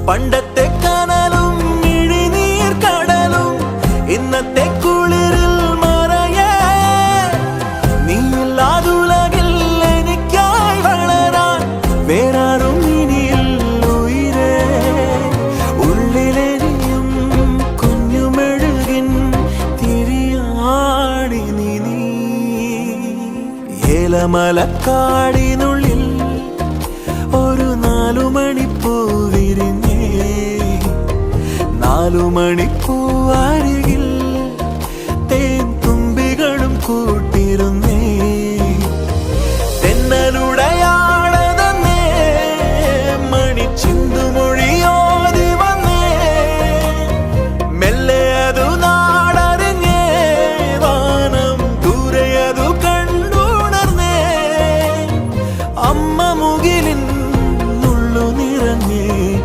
പണ്ടത്തെ കനലും ഇഴിനീർ കടലും ഇന്നത്തെ കുളിരിൽ മറയേ നീയില്ലാതുലകിൽ എനിക്കായി വളരാൻ വേറാരും ഇനിയിൽ ഉയിരേ ഉള്ളിലെരിയും കുഞ്ഞുമെഴുകിൻ തിരിയാടി നീ ഏലമലക്കാടിനുള്ളിൽ ഒരു 4 മണിപ്പൂ വിരിഞ്ഞേ 4 മണിപ്പൂ അരികിൽ